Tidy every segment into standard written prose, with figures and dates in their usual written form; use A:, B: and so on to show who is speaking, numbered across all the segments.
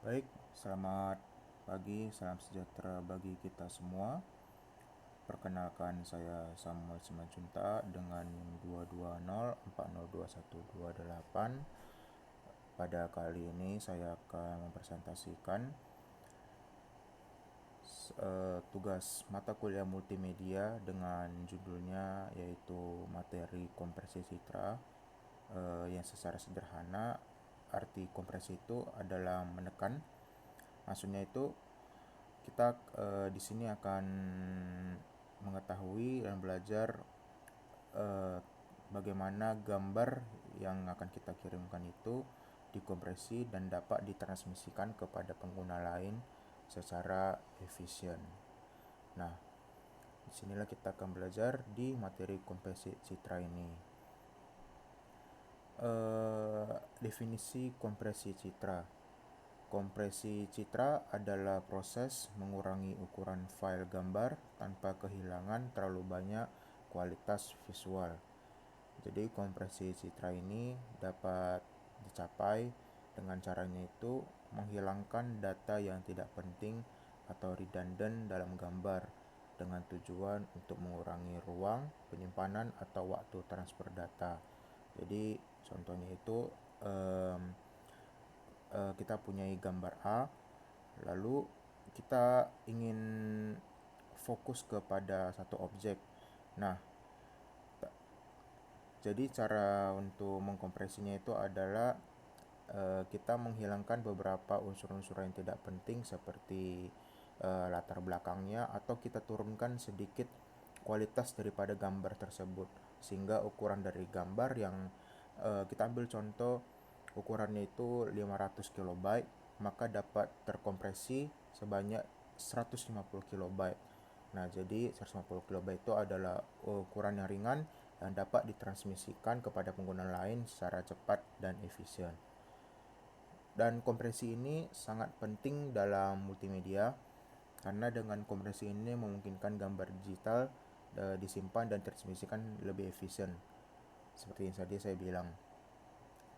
A: Baik, selamat pagi, salam sejahtera bagi kita semua. Perkenalkan saya Samuel Simanjunta dengan NIM 220402128. Pada kali ini saya akan mempresentasikan tugas mata kuliah multimedia dengan judulnya yaitu materi kompresi citra, yang secara sederhana arti kompresi itu adalah menekan. Maksudnya itu kita di sini akan mengetahui dan belajar eh, bagaimana gambar yang akan kita kirimkan itu dikompresi dan dapat ditransmisikan kepada pengguna lain secara efisien. Nah, disinilah kita akan belajar di materi kompresi citra ini. Definisi kompresi citra. Kompresi citra adalah proses mengurangi ukuran file gambar tanpa kehilangan terlalu banyak kualitas visual. Jadi kompresi citra ini dapat dicapai dengan caranya itu menghilangkan data yang tidak penting atau redundant dalam gambar dengan tujuan untuk mengurangi ruang penyimpanan atau waktu transfer data. Jadi contohnya itu kita punya gambar A, lalu kita ingin fokus kepada satu objek. Nah, jadi cara untuk mengkompresinya itu adalah kita menghilangkan beberapa unsur-unsur yang tidak penting seperti latar belakangnya, atau kita turunkan sedikit kualitas daripada gambar tersebut sehingga ukuran dari gambar yang kita ambil contoh ukurannya itu 500 kilobyte, maka dapat terkompresi sebanyak 150 kilobyte. Nah, jadi 150 kilobyte itu adalah ukuran yang ringan yang dapat ditransmisikan kepada pengguna lain secara cepat dan efisien. Dan kompresi ini sangat penting dalam multimedia karena dengan kompresi ini memungkinkan gambar digital disimpan dan transmisikan lebih efisien seperti yang tadi saya bilang.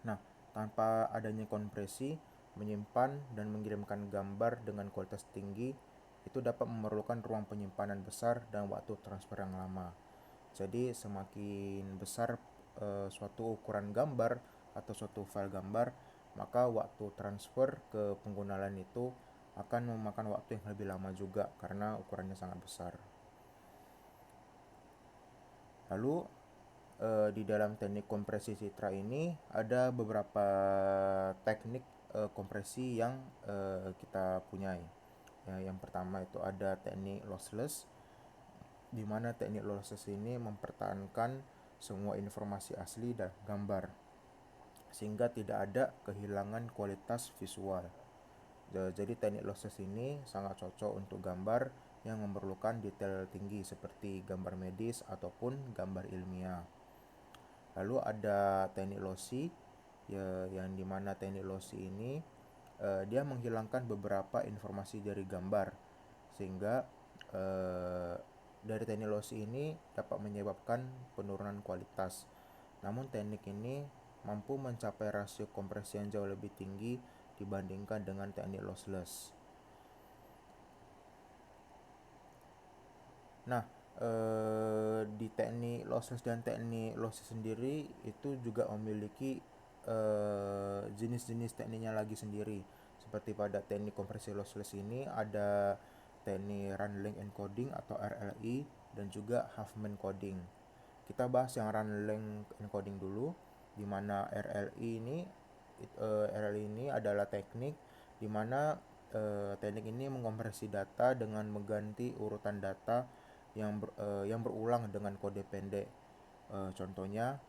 A: Nah, tanpa adanya kompresi, menyimpan dan mengirimkan gambar dengan kualitas tinggi itu dapat memerlukan ruang penyimpanan besar dan waktu transfer yang lama. Jadi semakin besar suatu ukuran gambar atau suatu file gambar, maka waktu transfer ke pengguna lain itu akan memakan waktu yang lebih lama juga karena ukurannya sangat besar. Lalu di dalam teknik kompresi citra ini ada beberapa teknik kompresi yang kita punyai. Ya, yang pertama itu ada teknik lossless, di mana teknik lossless ini mempertahankan semua informasi asli dan gambar sehingga tidak ada kehilangan kualitas visual. Jadi teknik lossless ini sangat cocok untuk gambar yang memerlukan detail tinggi seperti gambar medis ataupun gambar ilmiah. Lalu ada teknik lossy, ya, yang dimana teknik lossy ini dia menghilangkan beberapa informasi dari gambar sehingga dari teknik lossy ini dapat menyebabkan penurunan kualitas. Namun teknik ini mampu mencapai rasio kompresi yang jauh lebih tinggi dibandingkan dengan teknik lossless. Nah, di teknik lossless dan teknik lossy sendiri itu juga memiliki jenis-jenis tekniknya lagi sendiri. Seperti pada teknik kompresi lossless ini ada teknik run length encoding atau RLE dan juga Huffman coding. Kita bahas yang run length encoding dulu, di mana RLE ini adalah teknik di mana teknik ini mengkompresi data dengan mengganti urutan data yang berulang dengan kode pendek. Contohnya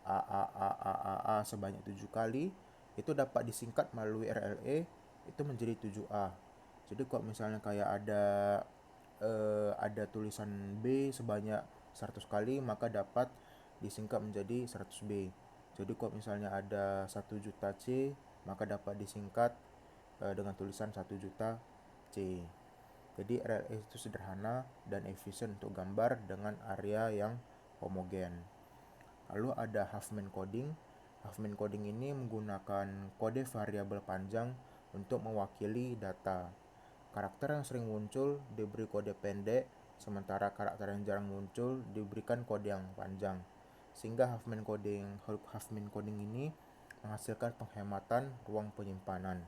A: A sebanyak 7 kali itu dapat disingkat melalui RLE itu menjadi 7A. Jadi kalau misalnya kayak ada tulisan B sebanyak 100 kali, maka dapat disingkat menjadi 100B. Jadi kalau misalnya ada 1 juta C, maka dapat disingkat dengan tulisan 1 juta C. Jadi RLE itu sederhana dan efisien untuk gambar dengan area yang homogen. Lalu ada Huffman coding. Huffman coding ini menggunakan kode variabel panjang untuk mewakili data. Karakter yang sering muncul diberi kode pendek, sementara karakter yang jarang muncul diberikan kode yang panjang. Sehingga Huffman coding ini menghasilkan penghematan ruang penyimpanan.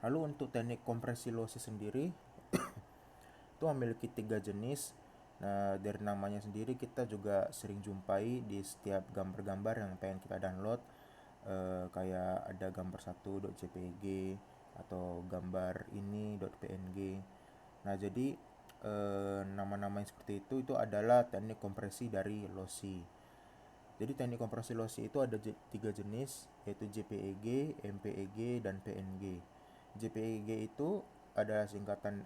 A: Lalu untuk teknik kompresi lossy sendiri itu memiliki 3 jenis. Nah, dari namanya sendiri kita juga sering jumpai di setiap gambar-gambar yang pengen kita download. Kayak ada gambar 1.jpg atau gambar ini .png. Nah, jadi nama-nama yang seperti itu adalah teknik kompresi dari lossy. Jadi teknik kompresi lossy itu ada 3 jenis, yaitu JPEG, MPEG, dan PNG. JPEG itu adalah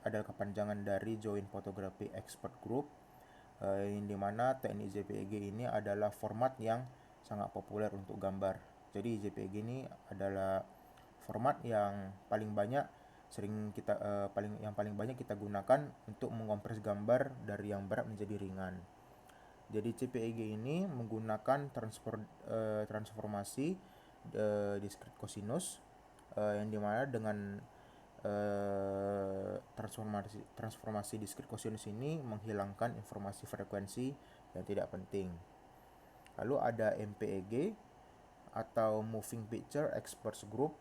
A: kepanjangan dari Joint Photography Expert Group, yang dimana teknik JPEG ini adalah format yang sangat populer untuk gambar. Jadi JPEG ini adalah format yang paling banyak kita gunakan untuk mengompres gambar dari yang berat menjadi ringan. Jadi JPEG ini menggunakan transformasi discrete cosinus, yang dimana dengan transformasi discrete cosinus ini menghilangkan informasi frekuensi yang tidak penting. Lalu ada MPEG atau Moving Picture Experts Group,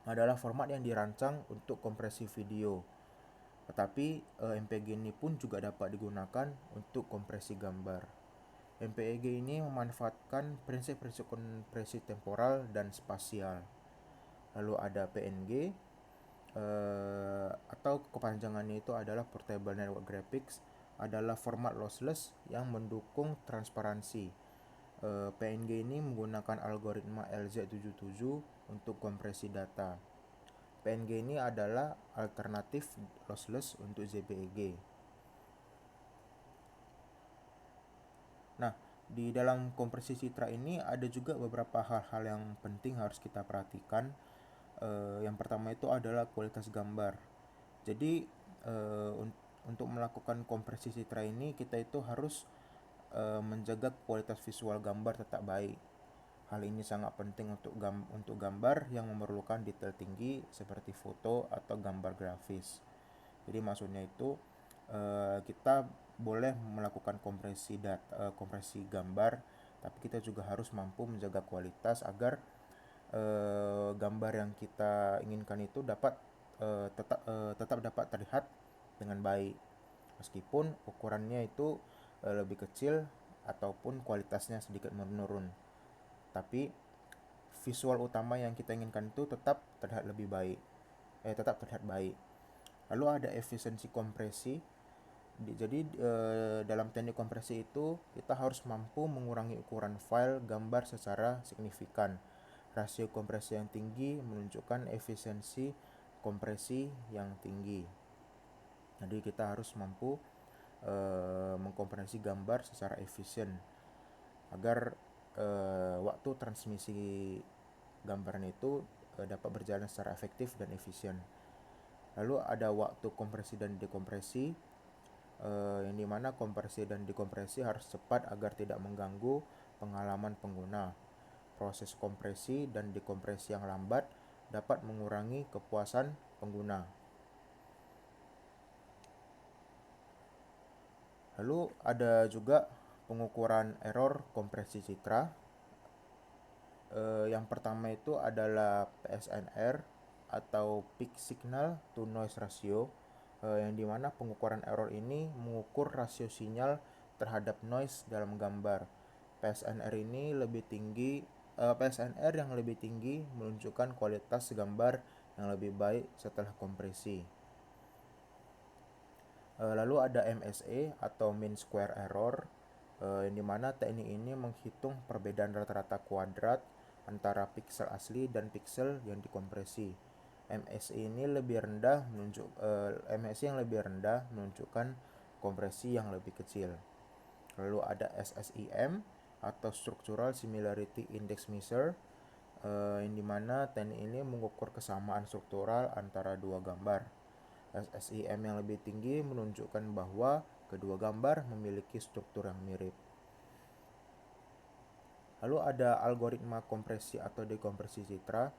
A: adalah format yang dirancang untuk kompresi video. Tetapi MPEG ini pun juga dapat digunakan untuk kompresi gambar. MPEG ini memanfaatkan prinsip-prinsip kompresi temporal dan spasial. Lalu ada PNG, atau kepanjangannya itu adalah Portable Network Graphics, adalah format lossless yang mendukung transparansi. PNG ini menggunakan algoritma LZ77 untuk kompresi data. PNG ini adalah alternatif lossless untuk JPEG. Nah, di dalam kompresi citra ini ada juga beberapa hal-hal yang penting harus kita perhatikan. Yang pertama itu adalah kualitas gambar. Jadi untuk melakukan kompresi citra ini kita itu harus menjaga kualitas visual gambar tetap baik. Hal ini sangat penting untuk gambar yang memerlukan detail tinggi seperti foto atau gambar grafis. Jadi maksudnya itu kita boleh melakukan kompresi gambar, tapi kita juga harus mampu menjaga kualitas agar gambar yang kita inginkan itu tetap dapat terlihat dengan baik, meskipun ukurannya itu lebih kecil ataupun kualitasnya sedikit menurun, tapi visual utama yang kita inginkan itu tetap terlihat baik. Lalu ada efisiensi kompresi. Jadi dalam teknik kompresi itu kita harus mampu mengurangi ukuran file gambar secara signifikan. Rasio kompresi yang tinggi menunjukkan efisiensi kompresi yang tinggi. Jadi kita harus mampu mengkompresi gambar secara efisien agar waktu transmisi gambaran itu dapat berjalan secara efektif dan efisien. Lalu ada waktu kompresi dan dekompresi, yang dimana kompresi dan dekompresi harus cepat agar tidak mengganggu pengalaman pengguna. Proses kompresi dan dekompresi yang lambat dapat mengurangi kepuasan pengguna. Lalu ada juga pengukuran error kompresi citra. Yang pertama itu adalah PSNR atau Peak Signal to Noise Ratio, yang dimana pengukuran error ini mengukur rasio sinyal terhadap noise dalam gambar. PSNR yang lebih tinggi menunjukkan kualitas gambar yang lebih baik setelah kompresi. Lalu ada MSE atau Mean Square Error, yang dimana teknik ini menghitung perbedaan rata-rata kuadrat antara piksel asli dan piksel yang dikompresi. MSE yang lebih rendah menunjukkan kompresi yang lebih kecil. Lalu ada SSIM atau Structural Similarity Index Measure, yang dimana teknik ini mengukur kesamaan struktural antara dua gambar. SSIM yang lebih tinggi menunjukkan bahwa kedua gambar memiliki struktur yang mirip. Lalu ada algoritma kompresi atau dekompresi citra.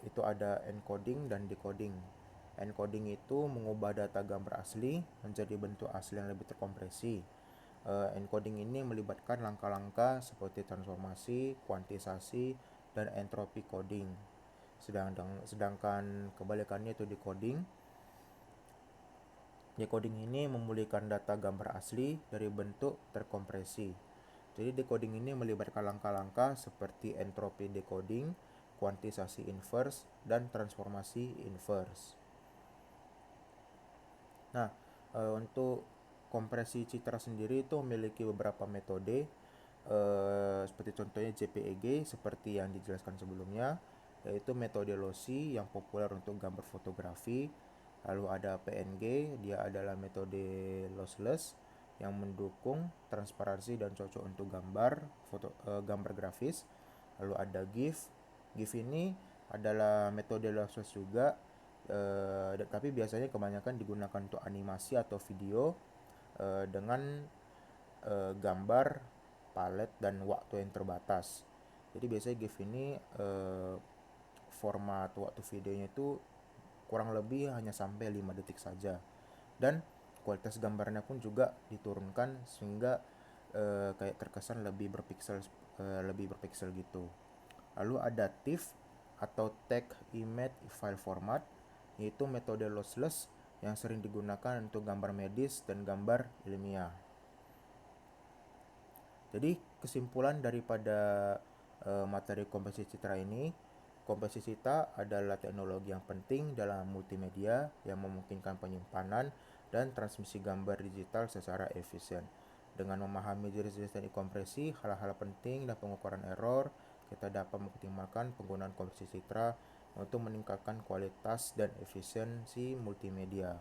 A: itu ada encoding dan decoding. Encoding itu mengubah data gambar asli menjadi bentuk asli yang lebih terkompresi. Encoding ini melibatkan langkah-langkah seperti transformasi, kuantisasi, dan entropi coding. Sedangkan kebalikannya itu decoding. Decoding ini memulihkan data gambar asli dari bentuk terkompresi. Jadi decoding ini melibatkan langkah-langkah seperti entropi decoding, kuantisasi inverse, dan transformasi inverse. Nah, untuk kompresi citra sendiri itu memiliki beberapa metode, seperti contohnya JPEG seperti yang dijelaskan sebelumnya, yaitu metode lossy yang populer untuk gambar fotografi. Lalu ada PNG, dia adalah metode lossless yang mendukung transparansi dan cocok untuk gambar grafis. Lalu ada GIF. GIF ini adalah metode lossless juga, tapi biasanya kebanyakan digunakan untuk animasi atau video dengan gambar, palet, dan waktu yang terbatas. Jadi biasanya GIF ini format waktu videonya itu kurang lebih hanya sampai 5 detik saja. Dan kualitas gambarnya pun juga diturunkan sehingga kayak terkesan lebih berpiksel gitu. Lalu ada TIFF atau Text Image File Format, yaitu metode lossless yang sering digunakan untuk gambar medis dan gambar ilmiah. Jadi kesimpulan daripada materi kompresi citra ini, kompresi citra adalah teknologi yang penting dalam multimedia yang memungkinkan penyimpanan dan transmisi gambar digital secara efisien. Dengan memahami jenis-jenis teknik kompresi, hal-hal penting dan pengukuran error, kita dapat mengoptimalkan penggunaan kompresi citra untuk meningkatkan kualitas dan efisiensi multimedia.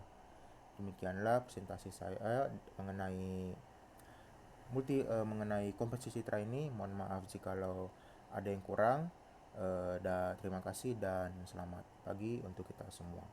A: Demikianlah presentasi saya mengenai kompresi citra ini. Mohon maaf jikalau ada yang kurang. Terima kasih dan selamat pagi untuk kita semua.